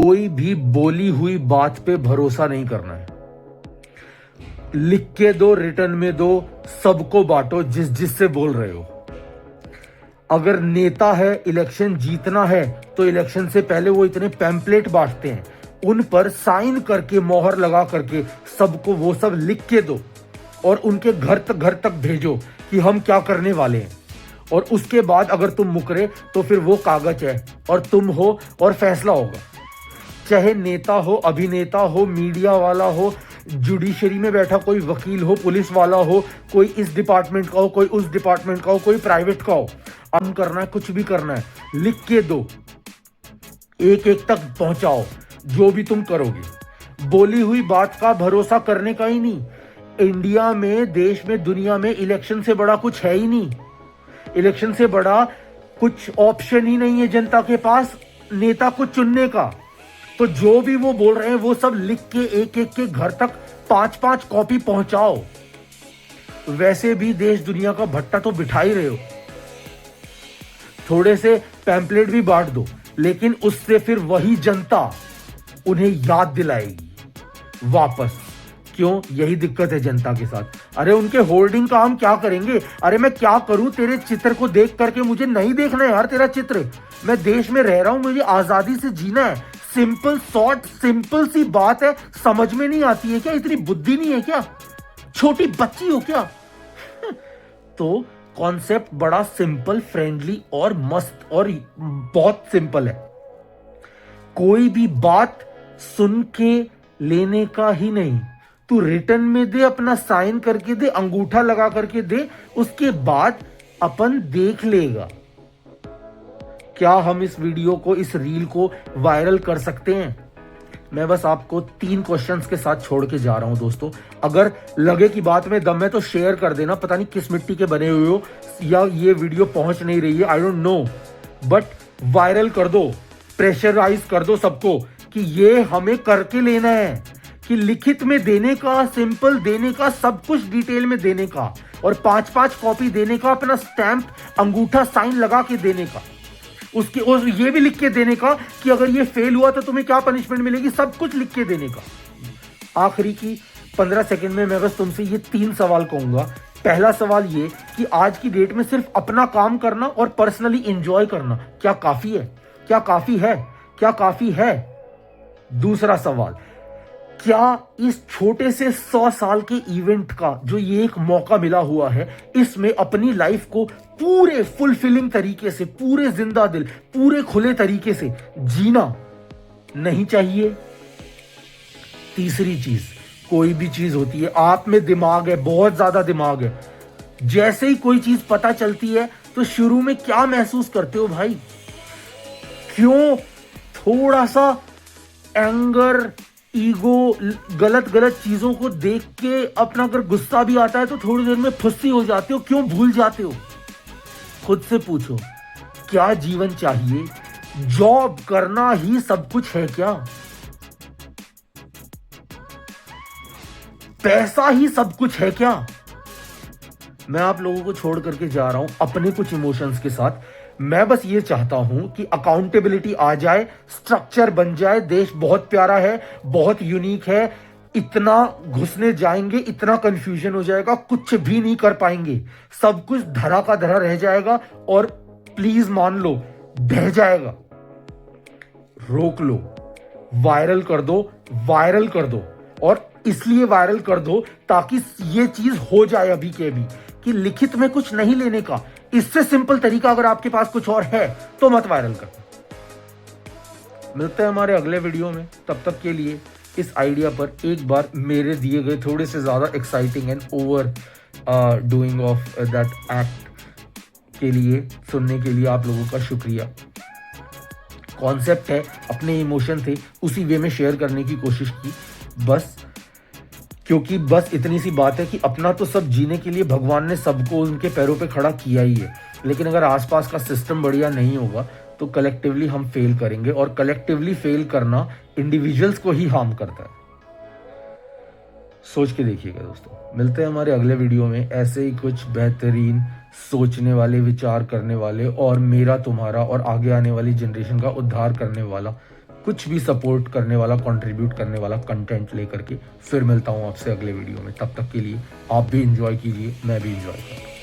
कोई भी बोली हुई बात पे भरोसा नहीं करना है। लिख के दो, रिटर्न में दो, सबको बांटो जिस जिससे बोल रहे हो। अगर नेता है, इलेक्शन जीतना है, तो इलेक्शन से पहले वो इतने पैम्पलेट बांटते हैं, उन पर साइन करके, मोहर लगा करके सबको वो सब लिख के दो और उनके घर तक भेजो कि हम क्या करने वाले हैं। और उसके बाद अगर तुम मुकरे तो फिर वो कागज है और तुम हो और फैसला होगा। चाहे नेता हो, अभिनेता हो, मीडिया वाला हो, जुडिशरी में बैठा कोई वकील हो, पुलिस वाला हो, कोई इस डिपार्टमेंट का हो, कोई उस डिपार्टमेंट का हो, कोई प्राइवेट का हो, काम करना है, कुछ भी करना है, लिख के दो, एक एक तक पहुंचाओ जो भी तुम करोगे। बोली हुई बात का भरोसा करने का ही नहीं। इंडिया में, देश में, दुनिया में इलेक्शन से बड़ा कुछ है ही नहीं। इलेक्शन से बड़ा कुछ ऑप्शन ही नहीं है जनता के पास नेता को चुनने का। तो जो भी वो बोल रहे हैं वो सब लिख के एक एक के घर तक 5-5 कॉपी पहुंचाओ। वैसे भी देश दुनिया का भट्टा तो बिठा ही रहे हो, थोड़े से पैम्पलेट भी बांट दो, लेकिन उससे फिर वही जनता उन्हें याद दिलाएगी वापस। क्यों? यही दिक्कत है जनता के साथ। अरे उनके होर्डिंग का हम क्या करेंगे? अरे मैं क्या करूं? तेरे चित्र को देख करके मुझे नहीं देखना है यार तेरा चित्र। मैं देश में रह रहा हूं, मुझे आजादी से जीना है। सिंपल शॉर्ट सिंपल सी बात है, समझ में नहीं आती है क्या? इतनी बुद्धि नहीं है क्या? छोटी बच्ची हो क्या? तो कॉन्सेप्ट बड़ा सिंपल, फ्रेंडली और मस्त और बहुत सिंपल है। कोई भी बात सुन के लेने का ही नहीं, तू रिटर्न में दे, अपना साइन करके दे, अंगूठा लगा करके दे, उसके बाद अपन देख लेगा। क्या हम इस वीडियो को, इस रील को वायरल कर सकते हैं? मैं बस आपको 3 क्वेश्चंस के साथ छोड़ के जा रहा हूं दोस्तों। अगर लगे कि बात में दम है तो शेयर कर देना। पता नहीं किस मिट्टी के बने हुए हो या ये वीडियो पहुंच नहीं रही है, I don't know, but viral कर दो, प्रेशराइज कर दो सबको कि ये हमें करके लेना है, कि लिखित में देने का, सिंपल देने का, सब कुछ डिटेल में देने का, और 5-5 कॉपी देने का, अपना स्टैंप, अंगूठा, साइन लगा के देने का, उसके और ये भी लिख के देने का कि अगर ये फेल हुआ तो तुम्हें क्या पनिशमेंट मिलेगी, सब कुछ लिख के देने का। आखिरी की 15 सेकंड में मैं बस तुमसे ये 3 सवाल कहूंगा। पहला सवाल ये कि आज की डेट में सिर्फ अपना काम करना और पर्सनली एंजॉय करना क्या काफी है? क्या काफी है? क्या काफी है? दूसरा सवाल, क्या इस छोटे से 100 साल के इवेंट का जो ये एक मौका मिला हुआ है, इसमें अपनी लाइफ को पूरे फुलफिलिंग तरीके से, पूरे जिंदा दिल, पूरे खुले तरीके से जीना नहीं चाहिए? तीसरी चीज, कोई भी चीज होती है, आप में दिमाग है, बहुत ज्यादा दिमाग है, जैसे ही कोई चीज पता चलती है तो शुरू में क्या महसूस करते हो भाई? क्यों थोड़ा सा एंगर, ईगो, गलत चीजों को देख के अपना अगर गुस्सा भी आता है तो थोड़ी देर में फुस्सी हो जाते हो? क्यों भूल जाते हो? खुद से पूछो, क्या जीवन चाहिए? जॉब करना ही सब कुछ है क्या? पैसा ही सब कुछ है क्या? मैं आप लोगों को छोड़ करके जा रहा हूं अपने कुछ इमोशंस के साथ। मैं बस ये चाहता हूं कि अकाउंटेबिलिटी आ जाए, स्ट्रक्चर बन जाए। देश बहुत प्यारा है, बहुत यूनिक है। इतना घुसने जाएंगे, इतना कंफ्यूजन हो जाएगा, कुछ भी नहीं कर पाएंगे, सब कुछ धरा का धरा रह जाएगा और प्लीज मान लो बह जाएगा। रोक लो, वायरल कर दो, वायरल कर दो। और इसलिए वायरल कर दो ताकि ये चीज हो जाए अभी के अभी कि लिखित में कुछ नहीं लेने का। इससे सिंपल तरीका अगर आपके पास कुछ और है तो मत वायरल कर। मिलते हैं हमारे अगले वीडियो में, तब तक के लिए इस आइडिया पर एक बार मेरे दिए गए थोड़े से ज्यादा exciting and over doing of that act के लिए सुनने के लिए आप लोगों का शुक्रिया। कॉन्सेप्ट है, अपने इमोशन थे, उसी वे में शेयर करने की कोशिश की बस। क्योंकि बस इतनी सी बात है कि अपना तो सब जीने के लिए भगवान ने सबको उनके पैरों पे खड़ा किया ही है, लेकिन अगर आसपास का सिस्टम बढ़िया नहीं होगा तो कलेक्टिवली हम फेल करेंगे, और कलेक्टिवली फेल करना इंडिविजुअल्स को ही हार्म करता है। सोच के देखिएगा दोस्तों। मिलते हैं हमारे अगले वीडियो में ऐसे ही कुछ बेहतरीन सोचने वाले, विचार करने वाले और मेरा, तुम्हारा और आगे आने वाली जनरेशन का उद्धार करने वाला कुछ भी सपोर्ट करने वाला, कंट्रीब्यूट करने वाला कंटेंट लेकर के फिर मिलता हूँ आपसे अगले वीडियो में। तब तक के लिए आप भी इंजॉय कीजिए, मैं भी इंजॉय करूँ।